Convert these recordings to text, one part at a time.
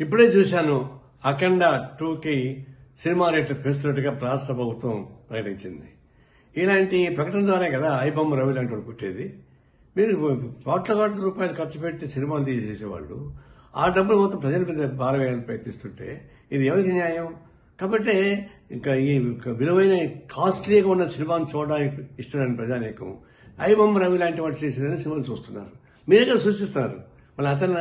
ఇప్పుడే చూశాను అఖండ 2కి సినిమా రేట్లు పెంచుతున్నట్టుగా రాష్ట్ర ప్రభుత్వం ప్రకటించింది. ఇలాంటి ప్రకటన ద్వారా కదా ఐబొమ్మ రవి లాంటి వాళ్ళు పుట్టేది. మీరు కోట్ల కోట్ల రూపాయలు ఖర్చు పెట్టి సినిమాలు తీసేసేవాళ్ళు ఆ డబ్బులు మొత్తం ప్రజల మీద భారం వేయాలని ప్రయత్నిస్తుంటే ఇది ఎవరికి న్యాయం? కాబట్టి ఇంకా ఈ విలువైన కాస్ట్లీగా ఉన్న సినిమాను చూడడానికి ఇష్టమైన ప్రజానీకం ఐబొమ్మ రవి లాంటి వాడు చేసిన సినిమాలు చూస్తున్నారు. మీరే కదా సూచిస్తున్నారు. మళ్ళీ అతను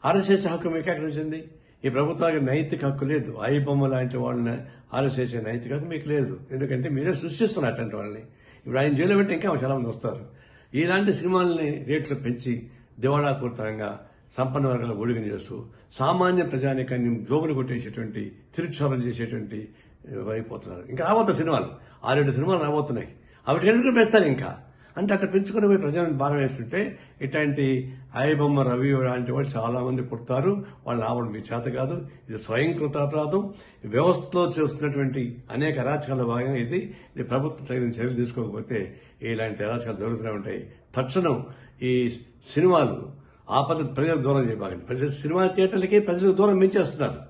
అరెస్ట్ చేసే హక్కు మీకు ఎక్కడ వచ్చింది? ఈ ప్రభుత్వానికి నైతిక హక్కు లేదు. ఐబొమ్మ లాంటి వాళ్ళని అరెస్ట్ చేసే నైతిక హక్కు మీకు లేదు. ఎందుకంటే మీరే సృష్టిస్తున్నారు అట్లాంటి వాళ్ళని. ఇప్పుడు ఆయన జైలు పెట్టి ఇంకా చాలా మంది వస్తారు. ఇలాంటి సినిమాలని రేట్లు పెంచి దివాళాపూరితంగా సంపన్న వర్గాల ఊడిగం చేస్తూ సామాన్య ప్రజానికాన్ని జోబులు కొట్టేసేటువంటి తిరుక్షోభం చేసేటువంటి అయిపోతున్నారు. ఇంకా రాబోతున్న సినిమాలు 6-7 సినిమాలు రాబోతున్నాయి. అవి ఎందుకు పెంచుతారు ఇంకా అంటే అట్లా పెంచుకుని పోయి ప్రజలను భారం వేస్తుంటే ఇట్లాంటి ఐబొమ్మ రవి లాంటి వాళ్ళు చాలా మంది పుడతారు. వాళ్ళు రావడం మీ చేత కాదు. ఇది స్వయంకృత అపరాధం. వ్యవస్థలో చేస్తున్నటువంటి అనేక అరాచకాల భాగంగా ఇది ప్రభుత్వం తగిన చర్యలు తీసుకోకపోతే ఇలాంటి అరాచకాలు జరుగుతూనే ఉంటాయి. తక్షణం ఈ సినిమాలు ఆ పద్ధతి ప్రజలకు దూరం చేయబాకండి. ప్రజలు సినిమా థియేటర్లకి ప్రజలకు దూరం పెంచేస్తున్నారు.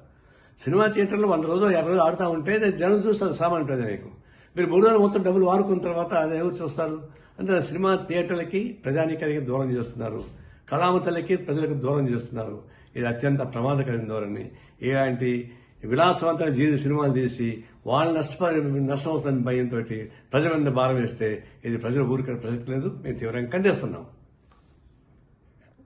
సినిమా థియేటర్లు 100 రోజులు 50 రోజులు ఆడుతూ ఉంటే జనం చూస్తారు. సామాన్య ప్రజానికి మీరు 3 రోజులు మొత్తం డబ్బులు వారుకున్న తర్వాత అది ఎవరు చూస్తారు? అంటే సినిమా థియేటర్లకి ప్రజానీకానికి దూరం చేస్తున్నారు. కళామతలకి ప్రజలకు దూరం చేస్తున్నారు. ఇది అత్యంత ప్రమాదకరమైన ధోరణి. ఇలాంటి విలాసవంతమైన సినిమాలు తీసి వాళ్ళ నష్టం అవుతుందని భయంతో ప్రజల మీద భారం వేస్తే ఇది ప్రజలు ఊరికే ప్రసక్తి లేదు. మేము తీవ్రంగా ఖండిస్తున్నాం.